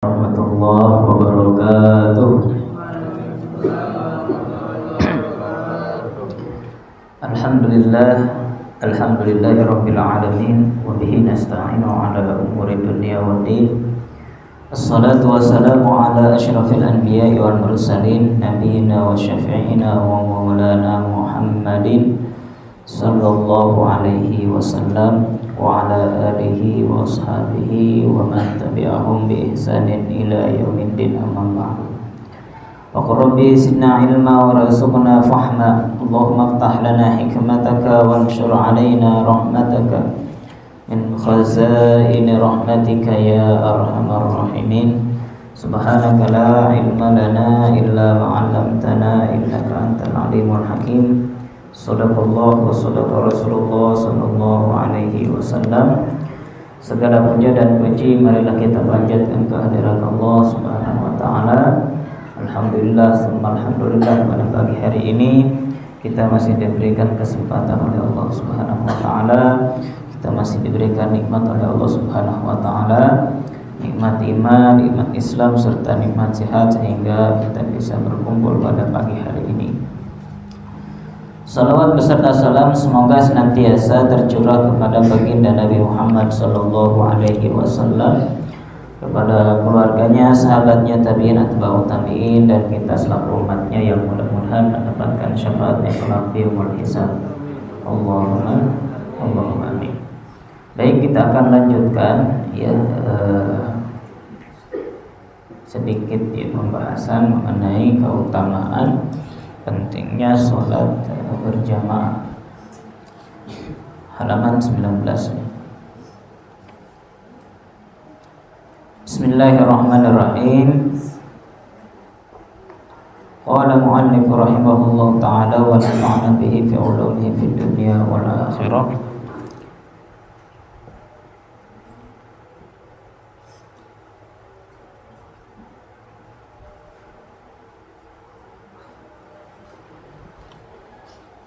Warahmatullahi wabarakatuh. Alhamdulillahirabbil alamin wa bihi nasta'inu ala umuri dunya waddin. Assalatu wassalamu ala asyrafil anbiya'i wal mursalin nabiyyina wa syafi'ina wa maulana Muhammadin sallallahu alaihi wasallam wa ala alihi wa ashabihi wa man tabi'ahum bi ihsanin ila yaumiddin, amma ba'du. Wa qur rabbi zidna ilma wa rzuqna fahma. Allahumma iftah lana hikmataka wa anshur alaina rahmataka min khazaini rahmatika ya arhamar rahimin. Subhanaka la ilma lana illa ma 'allamtana innaka antal alimul hakim. Sadaqallah wa sadaqa Rasulullah sallallahu alaihi wasallam. Segala puja dan puji marilah kita panjatkan kehadirat Allah Subhanahu wa taala. Alhamdulillah, alhamdulillah, pada pagi hari ini kita masih diberikan kesempatan oleh Allah Subhanahu wa taala. Kita masih diberikan nikmat oleh Allah Subhanahu wa taala, nikmat iman, nikmat Islam serta nikmat sehat sehingga kita bisa berkumpul pada pagi hari ini. Salawat beserta salam semoga senantiasa tercurah kepada baginda Nabi Muhammad sallallahu alaihi wasallam, kepada keluarganya, sahabatnya, tabi'in, atba'ut tabi'in, dan kita selaku umatnya yang mudah-mudahan mendapatkan syafaatnya kelak di yaumul hisab. Allahumma amin. Baik, kita akan lanjutkan sedikit pembahasan mengenai keutamaan pentingnya sholat berjamaah. Halaman 19. Bismillahirrahmanirrahim. Qala mu'allif rahimahullah ta'ala wa nafa'ana bihi fi ulumihi fid dunya wal akhirah.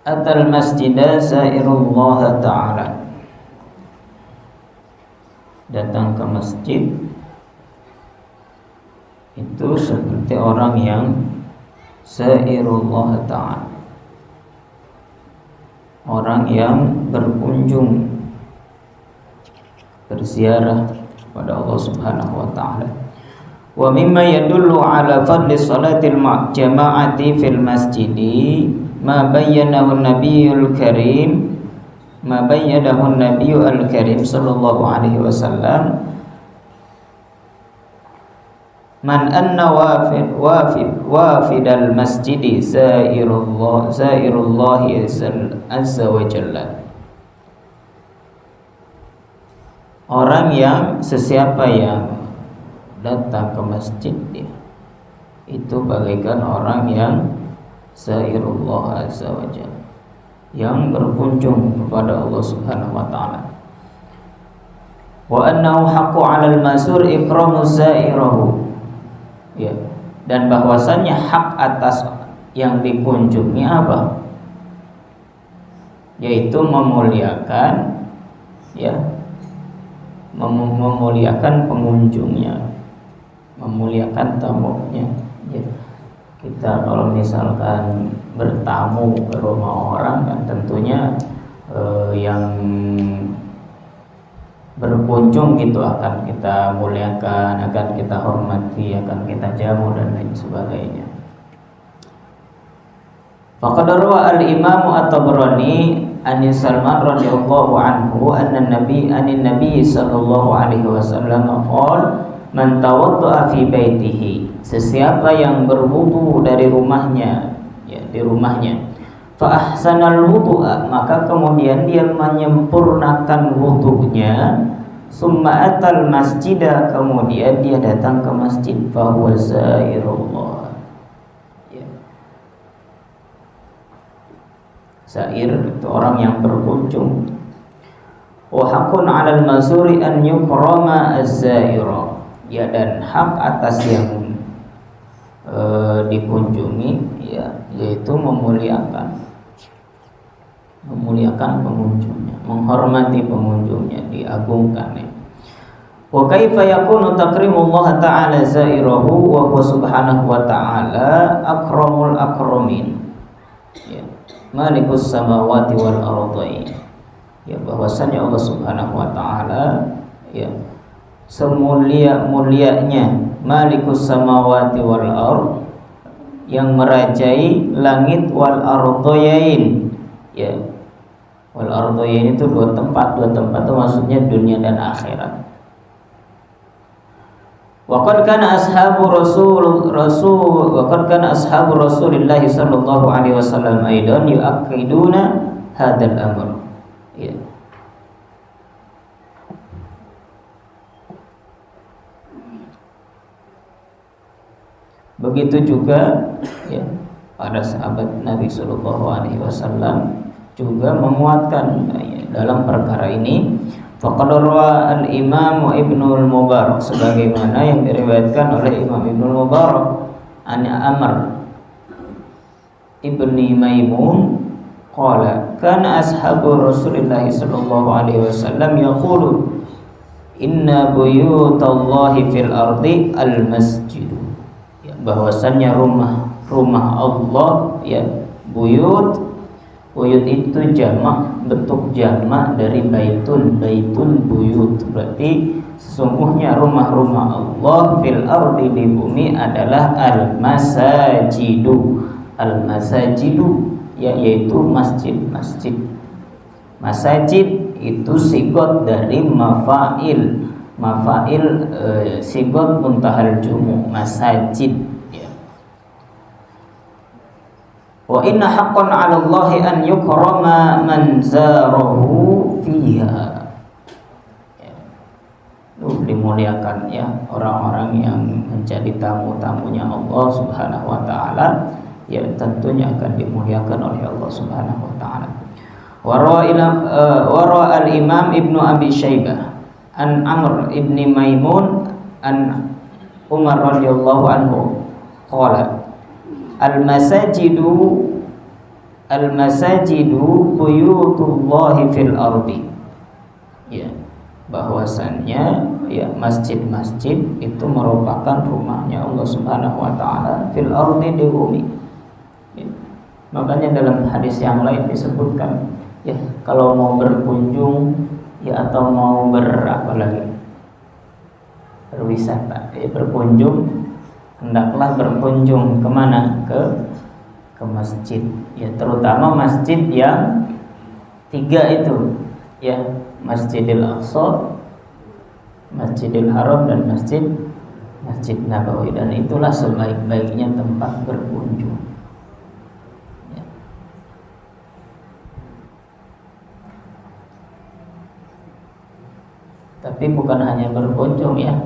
Atal masjidah zairullah ta'ala. Datang ke masjid itu seperti orang yang zairullah ta'ala, orang yang berkunjung, berziarah kepada Allah Subhanahu wa ta'ala. Wa mimma yadullu ala fadli salatil jama'ati fil masjidi ma bayyanahu an-nabiyul karim sallallahu alaihi wasallam man anna wafid al-masjidi zairullahi azza wa jalla. Orang yang sesiapa yang datang ke masjid itu bagaikan orang yang zairullah azza wa jalla, yang berkunjung kepada Allah Subhanahu wa taala. Wa annahu haqqu 'alal mazur ikramu zairahu. Ya, dan bahwasannya hak atas yang dikunjungi apa? Yaitu memuliakan, memuliakan pengunjungnya, memuliakan tamunya. Ya. Kita kalau misalkan bertamu ke rumah orang kan tentunya yang berkunjung gitu akan kita muliakan, akan kita hormati, akan kita jamu dan lain sebagainya. Faqad rawa al-Imam At-Tabrani an Salman radhiyallahu anhu anna nabi sallallahu alaihi wasallam qala man tawadda'a fi baitihi, sesiapa yang berwudu dari rumahnya, di rumahnya, fa ahsanal wudu'a, maka kemudian dia menyempurnakan wudunya, summa atal masjidah, kemudian dia datang ke masjid, fa huwa zairullah. Zair itu orang yang berkunjung. Wa haqqun 'alal mazuri an yukrama az-zaira. Ya, dan hak atas yang dikunjungi yaitu memuliakan pengunjungnya, menghormati pengunjungnya, diagungkan. Wa kaifa yakunu takrimullah ta'ala zairahu wa huwa subhanahu wa ta'ala akramul akramin. Ya. Malikus samawati wal ardain. Ya, bahwasanya Allah Subhanahu wa taala ya semulia-mulianya Malikus samawati wal ard, yang merajai langit wal ardain. Ya. Wal ardain itu dua tempat itu maksudnya dunia dan akhirat. Waqad kana ashabu Rasulillah sallallahu alaihi wasallam aidan yu'akkiduna hadzal amr. Ya. Begitu juga ya para sahabat Nabi sallallahu alaihi wasallam juga menguatkan ya, dalam perkara ini. Faqad rawa al-Imam Ibnul Mubarak, sebagaimana yang diriwayatkan oleh Imam Ibnul Mubarak an Amr ibni Maimun qala kana ashabu Rasulillah sallallahu alaihi wasallam yaqulu inna buyutallahi fil ardi al-masjid. Ya, bahwasannya rumah Allah ya, buyut itu jamak, bentuk jamak dari baitun buyut. Berarti sesungguhnya rumah-rumah Allah fil ardi, di bumi, adalah al-masajidu ya, yaitu masjid-masjid. Masajid itu sigot dari mafail sigot muntahal jumu, masajid. Wa inna haqqan 'ala Allahi an yukrama man zarahu fiha. Dimuliakan ya orang-orang yang menjadi tamu-tamunya Allah Subhanahu wa taala, ya tentunya akan dimuliakan oleh Allah Subhanahu wa taala. Wa rawa al-Imam Ibnu Abi Syaibah an Amr ibni Maimun an Umar radhiyallahu anhu qala Al-masajidu buyutullahi fil ardi. Ya, bahwasannya ya masjid-masjid itu merupakan rumahnya Allah Subhanahu wa taala fil ardi, di bumi. Ya. Makanya dalam hadis yang lain disebutkan ya, kalau mau berkunjung ya atau mau berwisata, ya berkunjung, hendaklah berkunjung kemana? Ke masjid ya, terutama masjid yang 3 itu ya, Masjidil Aqsa, Masjidil Haram, dan Masjid Nabawi. Dan itulah sebaik-baiknya tempat berkunjung ya. Tapi bukan hanya berkunjung ya,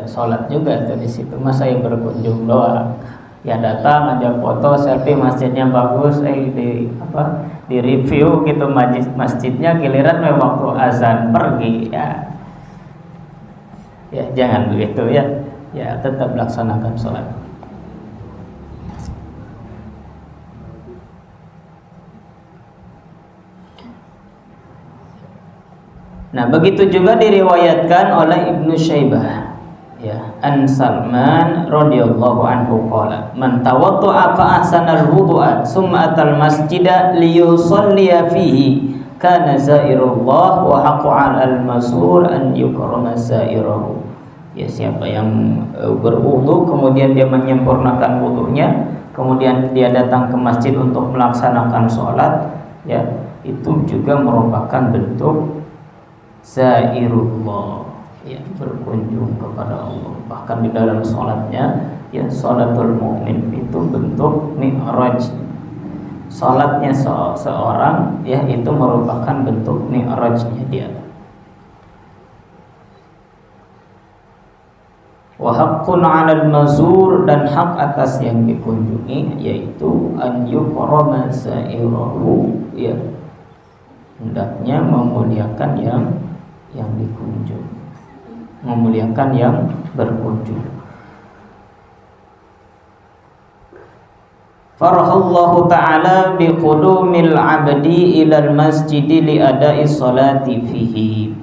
sholat juga tuh di situ. Masa yang berkunjung doang, ya datang aja foto selfie, masjidnya bagus, di review gitu masjidnya, giliran waktu azan pergi ya jangan begitu ya tetap laksanakan sholat. Nah, begitu juga diriwayatkan oleh Ibnu Syaibah ya, an Salman radhiyallahu anhu qala man tawadda'a fa ahsana al-wudu'a summa atal masjida liyusalliya fihi kana zairullah wa haqqu 'alal masur an yukrama zairahu. Ya, siapa yang berwudu kemudian dia menyempurnakan wudunya, kemudian dia datang ke masjid untuk melaksanakan sholat, ya itu juga merupakan bentuk zairullah, ya berkunjung kepada Allah. Bahkan di dalam sholatnya ya, sholatul mukmin itu bentuk mi'raj. Sholatnya seorang ya itu merupakan bentuk mi'rajnya dia. Wa haqqun 'alal mazur, dan hak atas yang dikunjungi yaitu an yukrama zairahu, ya hendaknya memuliakan yang dikunjung, memuliakan yang berkunjung. Farahallahu ta'ala biqudumil 'abdi ilal masjidi li ada'i sholati fihi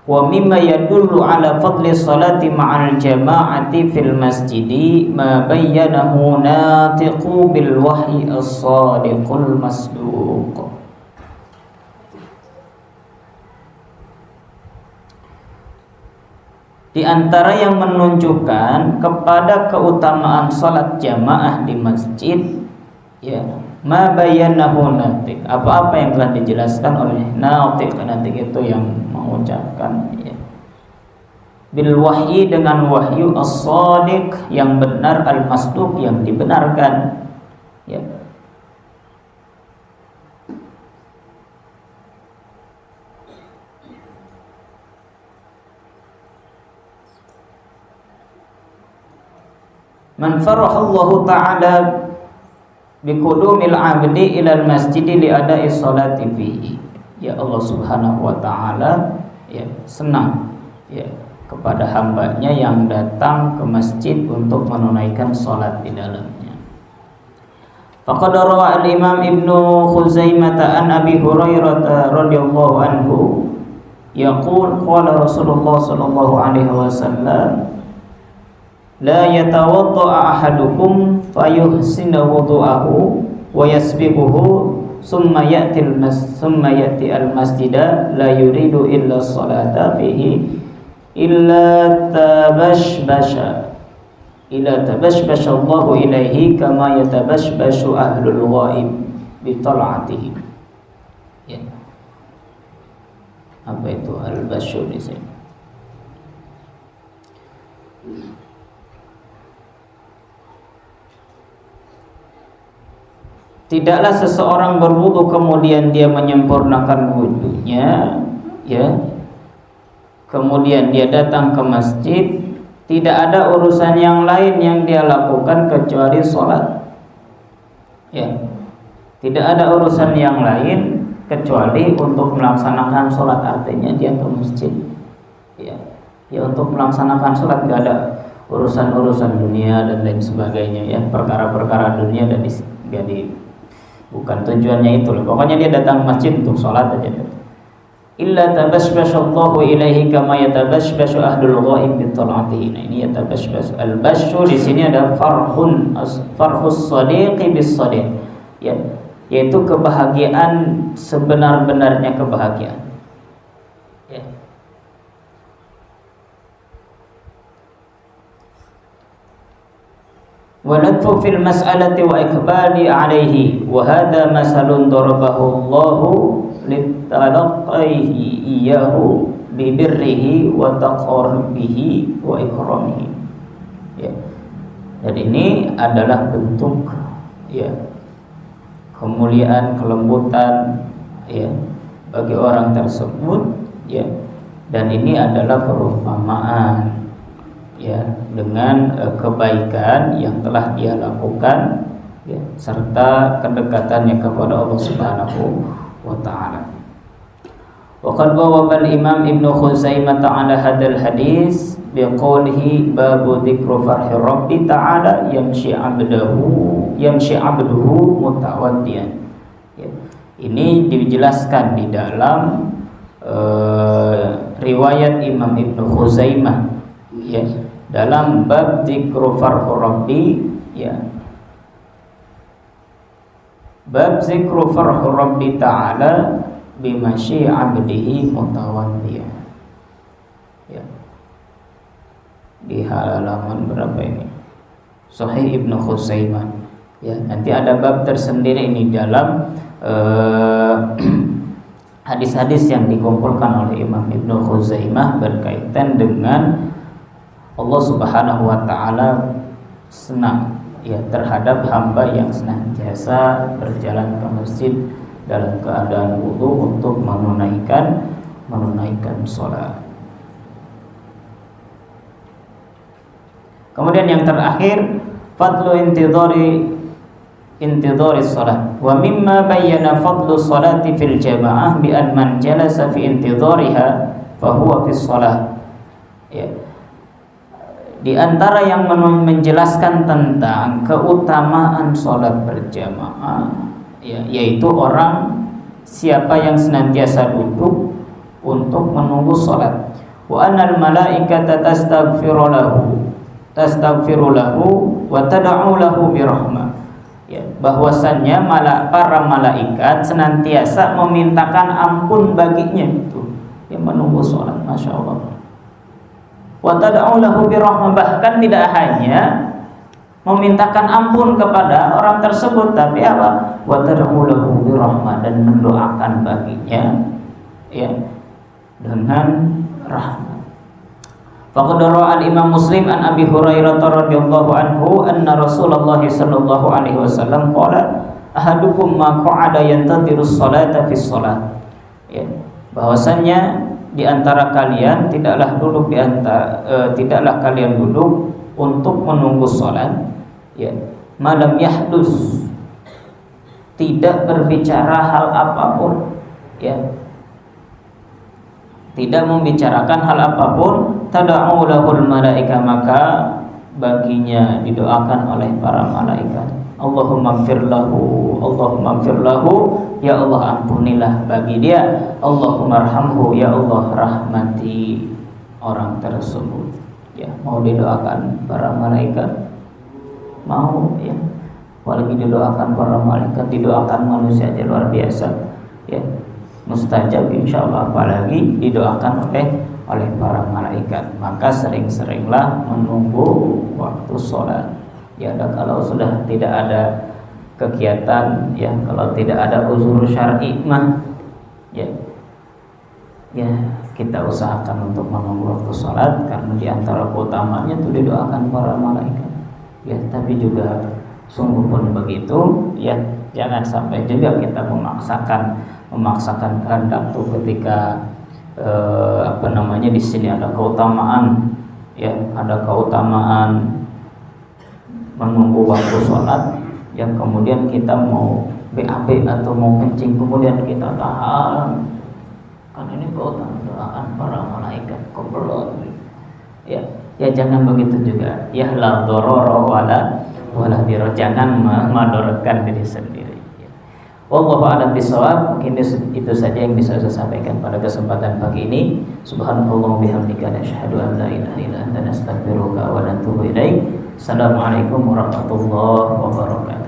Wa mimma yadullu ala fadli salati ma'al jama'ati fil masjidi ma bayyanahu natiqu bil wahyi as-sadiqul masduq. Di antara yang menunjukkan kepada keutamaan salat jamaah di masjid, ya, ma bayyanahu natiq, apa-apa yang telah dijelaskan oleh natiq. Natiq itu yang mengucapkan, ya, bil wahyi, dengan wahyu, as-shadiq, yang benar, al-masduq, yang dibenarkan, ya. Man farahallahu ta'ala biqudumil 'abdi ilal masjidi li ada'i sholati fihi. Ya, Allah Subhanahu wa taala, ya, senang, ya, kepada hambanya yang datang ke masjid untuk menunaikan salat di dalamnya. Faqad rawa al-Imam Ibnu Khuzaimah an Abi Hurairah radhiyallahu anhu yaqul qala Rasulullah sallallahu alaihi wasallam la yatawadda ahadukum fayuhsinu wudu'ahu wa yasbiquhu summa ya'ti al-masjida la yuridu illa salata fihi illa tabashbasha Allahu ilaihi kama yatabashbashu ahlul ghaib bi tal'atihi. Ya. Apa itu al-bashu di sini? Tidaklah seseorang berwudu kemudian dia menyempurnakan wudunya, ya, kemudian dia datang ke masjid, tidak ada urusan yang lain yang dia lakukan kecuali sholat, ya, tidak ada urusan yang lain kecuali untuk melaksanakan sholat. Artinya dia ke masjid, ya, ya, untuk melaksanakan sholat, gak ada urusan-urusan dunia dan lain sebagainya, ya, perkara-perkara dunia dan bukan tujuannya itu. Pokoknya dia datang ke masjid untuk sholat aja. Illa tabashbashallahu ilaihi kama yatabashbashu ahlul ghaib bi tal'atihi. Nah, ini yatabashbas. Al-bashu di sini ada farhus shadiqi bis shadiq, ya, yaitu kebahagiaan sebenar-benarnya kebahagiaan, ya. Wa nadfu fil mas'alati wa ikbali alaihi wa hadha masalun darabahu Allahu litalaqaihi iyyahu bi birrihi wa taqarrubihi wa ikramihi. Ya. Dan ini adalah bentuk, ya, kemuliaan, kelembutan, ya, bagi orang tersebut, ya, dan ini adalah perumpamaan, ya, dengan kebaikan yang telah dia lakukan, ya, serta kedekatannya kepada Allah Subhanahu wa taala. Wa qad bawaba al-Imam Ibnu Khuzaimah ta'ala hadzal hadis biqoulihi babu dzikru farhi rabbi ta'ala yamshi 'abduhu mutawaddian. Ya. Ini dijelaskan di dalam riwayat Imam Ibnu Khuzaimah, ya, dalam bab dzikru farhi rabbi, ya, bab dzikru farhi rabbi ta'ala bimasyi 'abdihi mutawaddian. Ya. Di halaman berapa ini? Sahih Ibnu Khuzaimah. Ya, nanti ada bab tersendiri ini dalam hadis-hadis yang dikumpulkan oleh Imam Ibnu Khuzaimah berkaitan dengan Allah Subhanahu wa taala senang, ya, terhadap hamba yang senantiasa berjalan ke masjid dalam keadaan wudu untuk menunaikan sholat. Kemudian yang terakhir, fadlu intidhari sholat. Wa mimma bayyana fadlu sholati fil jamaah bi an man jalasa fi intidhariha fa huwa fi sholat. Ya. Di antara yang menjelaskan tentang keutamaan sholat berjamaah, ya, yaitu orang siapa yang senantiasa duduk untuk menunggu sholat. wa annal malaikata tastaghfiru lahu wa tad'u lahu birahmah. Ya, bahwasannya para malaikat senantiasa memintakan ampun baginya itu yang menunggu sholat. Masya Allah. Wa tad'u lahu birahmah, bahkan tidak hanya memintakan ampun kepada orang tersebut, tapi apa? Wa tad'u lahu birahmah, dan mendoakan baginya ya dengan rahmat. Faqad rawa al-Imam Muslim an Abi Hurairah radhiyallahu anhu anna Rasulullah sallallahu alaihi wasallam qala ahadukum ma qa'ada yantadiru as-salata fi shalah. Ya, bahwasannya di antara kalian tidaklah kalian duduk untuk menunggu salat, ya, malam yahdus, tidak berbicara hal apapun, ya, tidak membicarakan hal apapun, tad'u lahul malaika, maka baginya didoakan oleh para malaikat. Allahumma ighfir lahu, ya Allah ampunilah bagi dia. Allahumma arhamhu, ya Allah rahmati orang tersebut. Ya, mau didoakan para malaikat, mau ya, apalagi didoakan para malaikat, didoakan manusia aja luar biasa, ya, mustajab insyaallah, apalagi didoakan oleh para malaikat. Maka sering-seringlah menunggu waktu sholat. Ya, kalau sudah tidak ada kegiatan, ya, kalau tidak ada uzur syar'i mah, ya kita usahakan untuk menunggu waktu sholat, karena di antara keutamanya itu didoakan para malaikat. Ya, tapi juga sungguh pun begitu, ya, jangan sampai juga kita memaksakan kehendak tuh ketika di sini ada keutamaan, ya, ada keutamaan menunggu waktu sholat, yang kemudian kita mau BAB atau mau kencing, kemudian kita tahan, kan ini keutamaan doaan para malaikat kebelet, ya jangan begitu juga, ya, la dororo wala diror, jangan memadorotkan diri sendiri. Wallahu a'lam bishawab. Mungkin itu saja yang bisa saya sampaikan pada kesempatan pagi ini. Subhanallah bihamdika, asyhadu an la ilaha illa anta, astaghfiruka wa atubu ilaik. Assalamualaikum warahmatullahi wabarakatuh.